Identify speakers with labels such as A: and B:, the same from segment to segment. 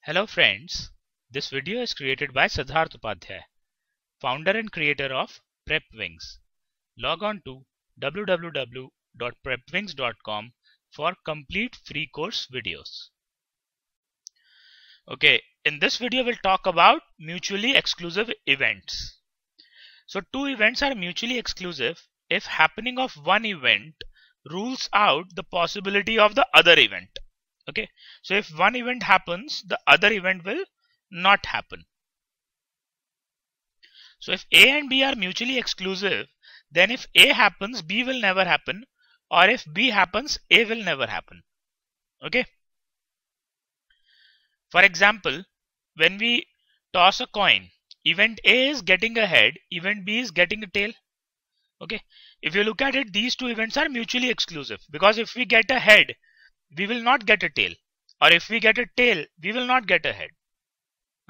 A: Hello friends, this video is created by Siddharth Upadhyay, founder and creator of PrepWings. Log on to www.prepwings.com for complete free course videos. Okay, in this video we'll talk about mutually exclusive events. So two events are mutually exclusive if happening of one event rules out the possibility of the other event. Okay, so if one event happens, the other event will not happen. So if A and B are mutually exclusive, then if A happens, B will never happen, or if B happens, A will never happen. Okay. For example, when we toss a coin, event A is getting a head, event B is getting a tail. Okay. If you look at it, these two events are mutually exclusive, because if we get a head, we will not get a tail, or if we get a tail, we will not get a head.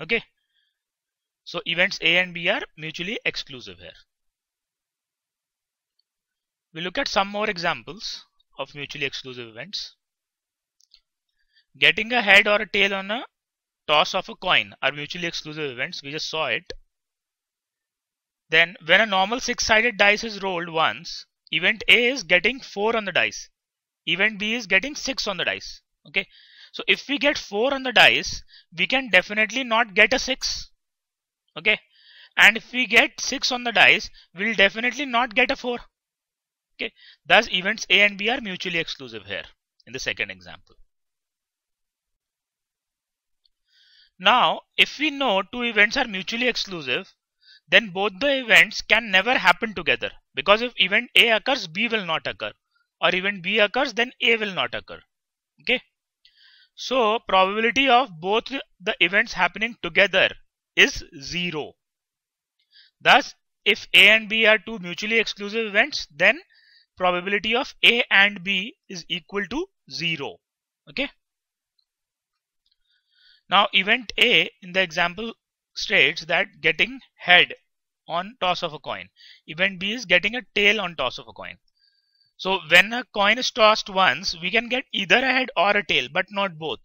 A: Okay, so events A and B are mutually exclusive here. We look at some more examples of mutually exclusive events. Getting a head or a tail on a toss of a coin are mutually exclusive events. We just saw it. Then when a normal six-sided dice is rolled once, event A is getting 4 on the dice, event B is getting 6 on the dice. Okay, so if we get 4 on the dice, we can definitely not get a 6. Okay, and if we get 6 on the dice, we'll definitely not get a 4. Okay, thus events A and B are mutually exclusive here in the second example. Now if we know two events are mutually exclusive, then both the events can never happen together, because if event A occurs, B will not occur, or event B occurs, then A will not occur. Okay, so probability of both the events happening together is 0. Thus if A and B are two mutually exclusive events, then probability of A and B is equal to 0. Okay, now event A in the example states that getting head on toss of a coin, event B is getting a tail on toss of a coin. So when a coin is tossed once, we can get either a head or a tail, but not both.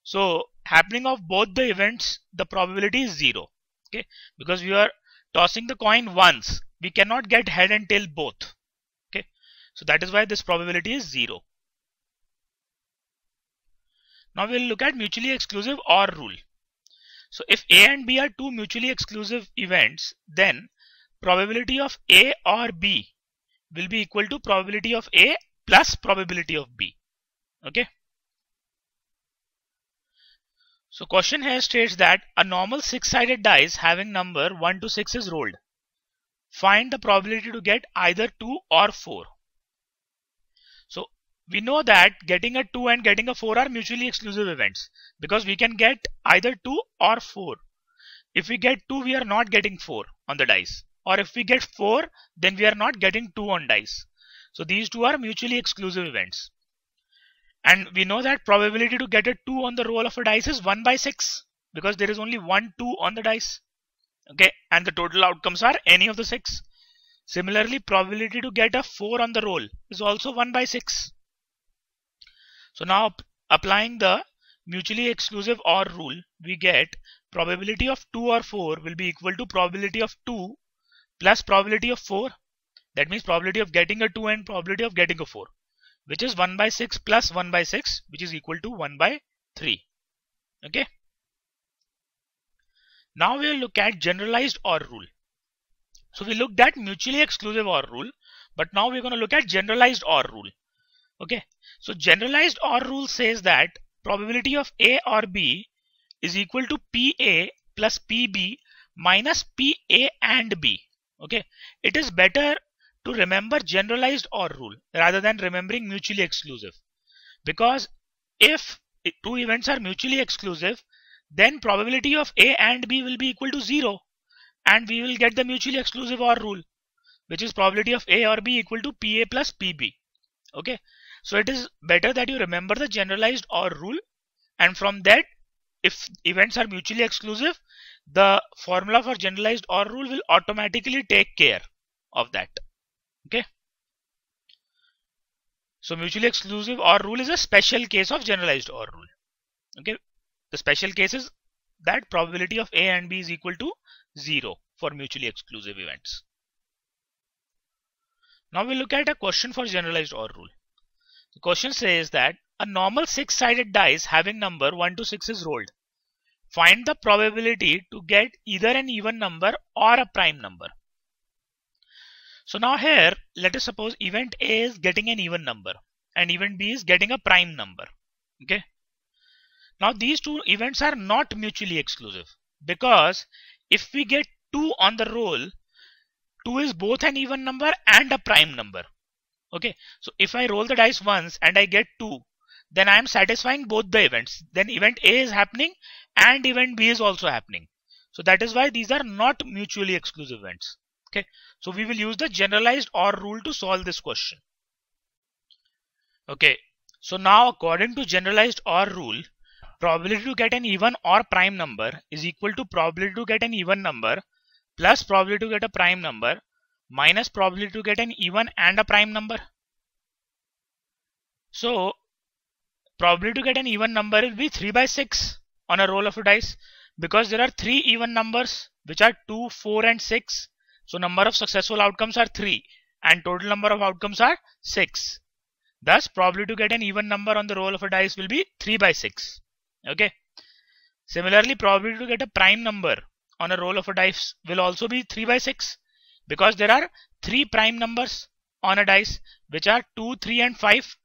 A: So happening of both the events, the probability is 0. Okay, because we are tossing the coin once, we cannot get head and tail both. Okay, so that is why this probability is 0. Now we will look at mutually exclusive OR rule. So if A and B are two mutually exclusive events, then probability of A or B will be equal to probability of A plus probability of B. Okay. So question here states that a normal six-sided dice having number 1 to 6 is rolled. Find the probability to get either 2 or 4. So we know that getting a 2 and getting a 4 are mutually exclusive events, because we can get either 2 or 4. If we get 2, we are not getting 4 on the dice, or if we get 4, then we are not getting 2 on dice. So these two are mutually exclusive events. And we know that probability to get a 2 on the roll of a dice is 1 by 6, because there is only 1 2 on the dice. Okay, and the total outcomes are any of the 6. Similarly, probability to get a 4 on the roll is also 1 by 6. So now applying the mutually exclusive OR rule, we get probability of 2 or 4 will be equal to probability of 2 plus probability of 4. That means probability of getting a 2 and probability of getting a 4, which is 1 by 6 plus 1 by 6, which is equal to 1 by 3. Okay. Now we will look at generalized OR rule. So we looked at mutually exclusive OR rule, but now we're going to look at generalized OR rule. Okay. So generalized OR rule says that probability of A or B is equal to PA plus PB minus PA and B. Okay. It is better to remember generalized OR rule rather than remembering mutually exclusive, because if two events are mutually exclusive, then probability of A and B will be equal to 0, and we will get the mutually exclusive OR rule, which is probability of A or B equal to PA plus PB. Okay, so it is better that you remember the generalized OR rule, and from that, if events are mutually exclusive, the formula for generalized OR rule will automatically take care of that. Okay, so mutually exclusive OR rule is a special case of generalized OR rule. Okay, The special case is that probability of A and B is equal to 0 for mutually exclusive events. Now we look at a question for generalized OR rule. The question says that a normal 6-sided dice having number 1 to 6 is rolled. Find the probability to get either an even number or a prime number. So now here, let us suppose event A is getting an even number and event B is getting a prime number. Okay. Now these two events are not mutually exclusive, because if we get 2 on the roll, 2 is both an even number and a prime number. Okay. So if I roll the dice once and I get 2, then I am satisfying both the events. Then event A is happening and event B is also happening. So that is why these are not mutually exclusive events. Okay. So we will use the generalized OR rule to solve this question. Okay. So now according to generalized OR rule, probability to get an even or prime number is equal to probability to get an even number plus probability to get a prime number minus probability to get an even and a prime number. So probability to get an even number will be 3 by 6 on a roll of a dice, because there are 3 even numbers which are 2, 4 and 6. So number of successful outcomes are 3 and total number of outcomes are 6. Thus probability to get an even number on the roll of a dice will be 3 by 6. Okay. Similarly, probability to get a prime number on a roll of a dice will also be 3 by 6, because there are 3 prime numbers on a dice which are 2, 3 and 5.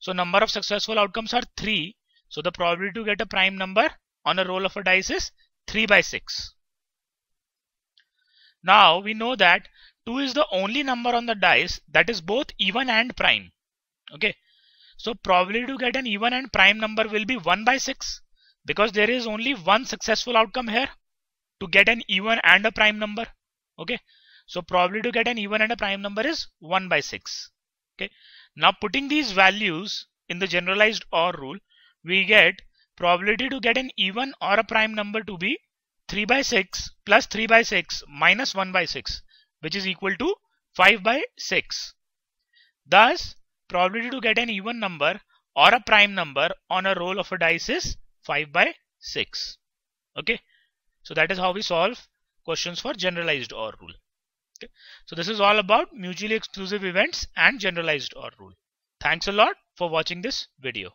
A: So number of successful outcomes are 3. So the probability to get a prime number on a roll of a dice is 3 by 6. Now we know that 2 is the only number on the dice that is both even and prime. Okay. So probability to get an even and prime number will be 1 by 6, because there is only one successful outcome here to get an even and a prime number. Okay. So probability to get an even and a prime number is 1 by 6. Okay. Now putting these values in the generalized OR rule, we get probability to get an even or a prime number to be 3 by 6 plus 3 by 6 minus 1 by 6, which is equal to 5 by 6. Thus probability to get an even number or a prime number on a roll of a dice is 5 by 6. Okay. So that is how we solve questions for generalized OR rule. Okay. So this is all about mutually exclusive events and generalized OR rule. Thanks a lot for watching this video.